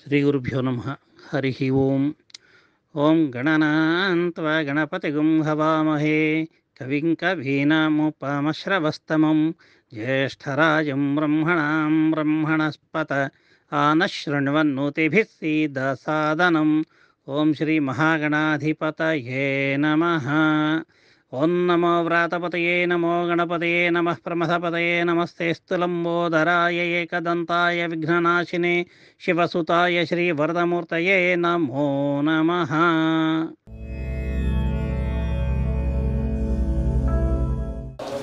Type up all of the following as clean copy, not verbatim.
श्रीगुरुभ्यो नमः। हरिः ओम्। ॐ गणनान्त्वा गणपतिगुं हवामहे कविं कवीनामुपमश्रवस्तमं ज्येष्ठराजं ब्रह्मणां ब्रह्मणस्पत आनः शृण्वन्नोतिभिः सीदसादनम्। ॐ श्रीमहागणाधिपतये नमः। ॐ नमो व्रातपतये नमो गणपतये नमः प्रमथपतये नमस्तेऽस्तु लम्बोदराय एकदन्ताय विघ्ननाशिने शिवसुताय श्रीवरदमूर्तये नमो नमः।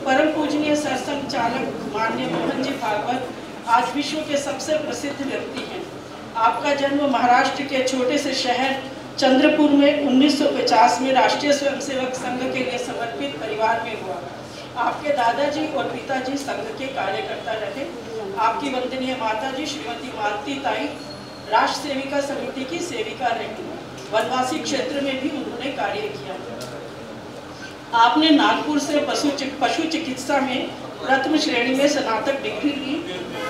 परम पूजनीय सरसंघ चालक माननीय मोहन जी भागवत आज विश्व के सबसे प्रसिद्ध व्यक्ति हैं। आपका जन्म महाराष्ट्र के छोटे से शहर चंद्रपुर में 1950 में राष्ट्रीय स्वयंसेवक संघ के लिए समर्पित परिवार में हुआ। आपके दादाजी और पिताजी संघ के कार्यकर्ता रहे। आपकी वंदनीय माताजी श्रीमती मालती ताई राष्ट्र सेविका समिति की सेविका रही। वनवासी क्षेत्र में भी उन्होंने कार्य किया। आपने नागपुर से पशु चिकित्सा में प्रथम श्रेणी में स्नातक डिग्री ली।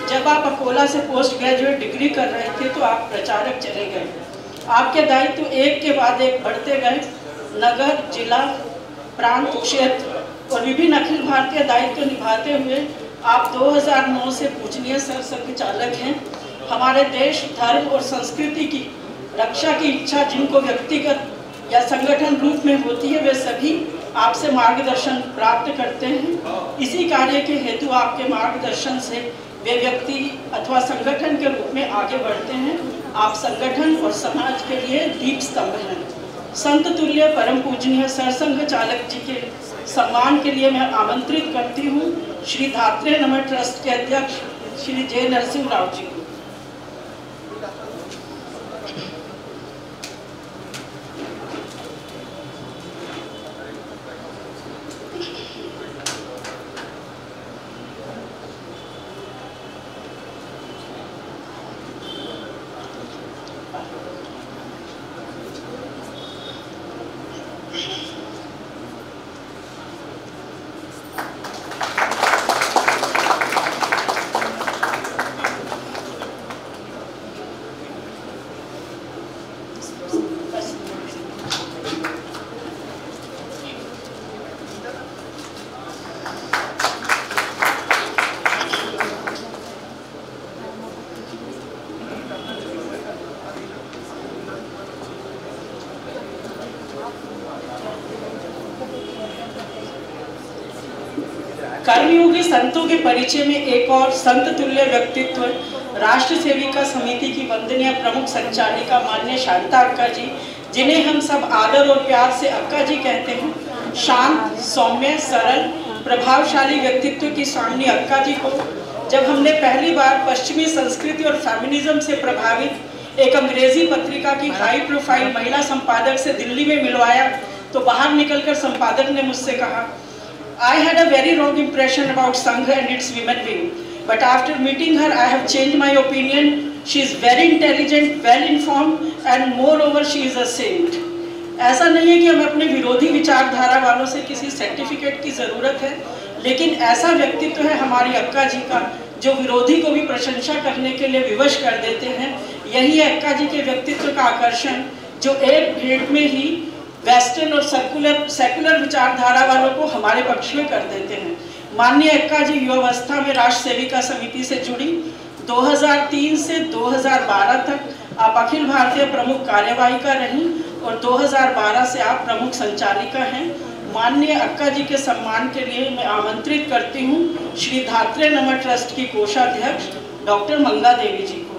जब आप अकोला से पोस्ट ग्रेजुएट डिग्री कर रहे थे तो आप प्रचारक चले गए। आपके दायित्व एक के बाद एक बढ़ते गए। नगर, जिला, प्रांत, क्षेत्र और विभिन्न अखिल भारतीय दायित्व निभाते हुए आप 2009 से पूजनीय सरसंघ चालक हैं। हमारे देश, धर्म और संस्कृति की रक्षा की इच्छा जिनको व्यक्तिगत या संगठन रूप में होती है, वे सभी आपसे मार्गदर्शन प्राप्त करते हैं। इसी कार्य के हेतु आपके मार्गदर्शन से वे व्यक्ति अथवा संगठन के रूप में आगे बढ़ते हैं। आप संगठन और समाज के लिए दीप स्तंभ हैं। संत तुल्य परम पूजनीय सरसंघ चालक जी के सम्मान के लिए मैं आमंत्रित करती हूँ श्री धात्रेय नमः ट्रस्ट के अध्यक्ष श्री जे नरसिंह राव जी को। कर्मयोगी संतों के परिचय में एक और संत तुल्य व्यक्तित्व राष्ट्र सेविका समिति की वंदनीय प्रमुख संचालिका मान्य शांता अक्का जी, जिन्हें हम सब आदर और प्यार से अक्का जी कहते हैं। शांत, सौम्य, सरल, प्रभावशाली व्यक्तित्व की स्वामिनी अक्का जी को जब हमने पहली बार पश्चिमी संस्कृति और फेमिनिज्म से प्रभावित एक अंग्रेजी पत्रिका की हाई प्रोफाइल महिला संपादक से दिल्ली में मिलवाया तो बाहर निकलकर संपादक ने मुझसे कहा, I had a very wrong impression about Sangha and its women wing, but after meeting her, I have changed my opinion. She is very intelligent, well informed, and moreover, she is a saint. ऐसा नहीं है कि हमें अपने विरोधी विचारधारा वालों से किसी सर्टिफिकेट की ज़रूरत है, लेकिन ऐसा व्यक्तित्व है हमारी अक्का जी का जो विरोधी को भी प्रशंसा करने के लिए विवश कर देते हैं। यही है अक्का जी के व्यक्तित्व का आकर्षण जो एक भेंट में ही वेस्टर्न और सेकुलर विचारधारा वालों को हमारे पक्ष में कर देते हैं। माननीय अक्का जी युवावस्था में राष्ट्र सेविका समिति से जुड़ी। 2003 से 2012 तक आप अखिल भारतीय प्रमुख कार्यवाहिका रहीं और 2012 से आप प्रमुख संचालिका हैं। माननीय अक्का जी के सम्मान के लिए मैं आमंत्रित करती हूँ श्री धात्रेय नमः ट्रस्ट की कोषाध्यक्ष डॉक्टर मंगा देवी जी को।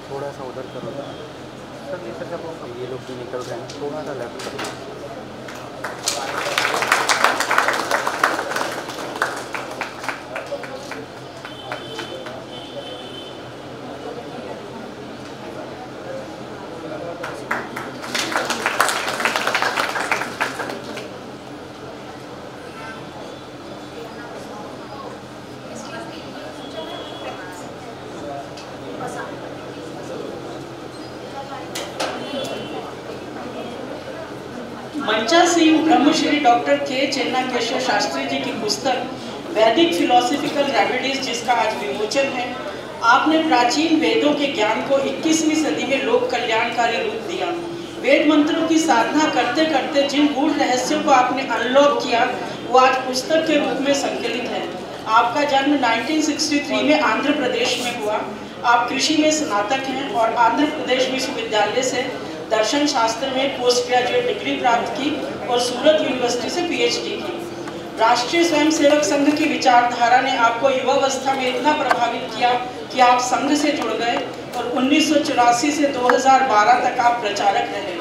थोड़ा सा उधर करो सर, ये लोग भी निकल रहे हैं, थोड़ा सा लेफ्ट करो। मंचा सिंह ब्रह्मश्री डॉक्टर के चेन्नाकेशव शास्त्री जी की पुस्तक वैदिक फिलोसफिकल रेमेडीज, जिसका आज विमोचन है। आपने प्राचीन वेदों के ज्ञान को 21वीं सदी में लोक कल्याणकारी रूप दिया। वेद मंत्रों की साधना करते करते जिन गूढ़ रहस्यों को आपने अनलॉक किया, वो आज पुस्तक के रूप में संकलित है। आपका जन्म 1963 में आंध्र प्रदेश में हुआ। आप कृषि में स्नातक हैं और आंध्र प्रदेश विश्वविद्यालय से दर्शन शास्त्र में पोस्ट ग्रेजुएट डिग्री प्राप्त की और सूरत यूनिवर्सिटी से पीएचडी की। राष्ट्रीय स्वयंसेवक संघ की विचारधारा ने आपको युवावस्था में इतना प्रभावित किया कि आप संघ से जुड़ गए और 1984 से 2012 तक आप प्रचारक रहे।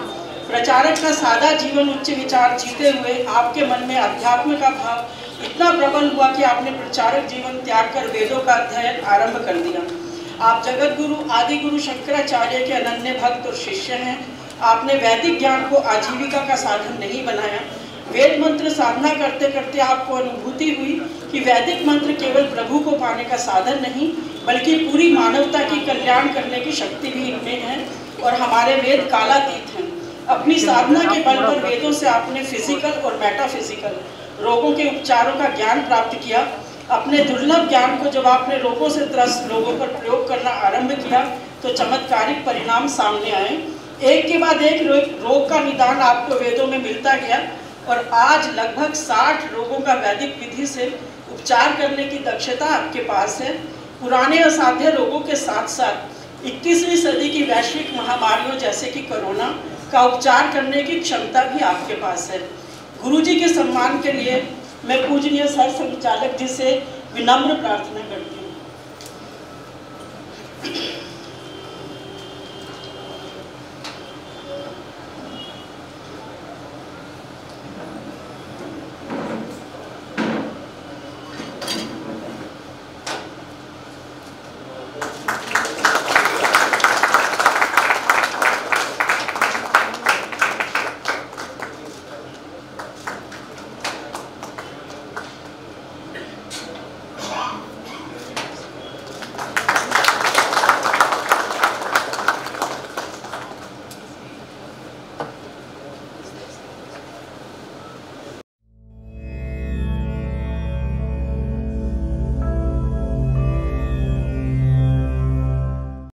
प्रचारक का सादा जीवन उच्च विचार जीते हुए आपके मन में अध्यात्म का भाव इतना प्रबल हुआ कि आपने प्रचारक जीवन त्याग कर वेदों का अध्ययन आरंभ कर दिया। आप जगत गुरु आदि गुरु शंकराचार्य के अनन्य भक्त और शिष्य हैं। आपने वैदिक ज्ञान को आजीविका का साधन नहीं बनाया। वेद मंत्र साधना करते करते आपको अनुभूति हुई कि वैदिक मंत्र केवल प्रभु को पाने का साधन नहीं, बल्कि पूरी मानवता की कल्याण करने की शक्ति भी इनमें है और हमारे वेद कालातीत हैं। अपनी साधना के बल पर वेदों से आपने फिजिकल और मेटाफिजिकल रोगों के उपचारों का ज्ञान प्राप्त किया। अपने दुर्लभ ज्ञान को जब आपने रोगों से त्रस्त लोगों पर प्रयोग करना आरंभ किया तो चमत्कारिक परिणाम सामने आए। एक के बाद एक रोग का निदान आपको वेदों में मिलता गया और आज लगभग 60 रोगों का वैदिक विधि से उपचार करने की दक्षता आपके पास है। पुराने असाध्य रोगों के साथ साथ 21वीं सदी की वैश्विक महामारियों जैसे कि कोरोना का उपचार करने की क्षमता भी आपके पास है। गुरुजी के सम्मान के लिए मैं पूजनीय सर संचालक जी से विनम्र प्रार्थना करती हूँ।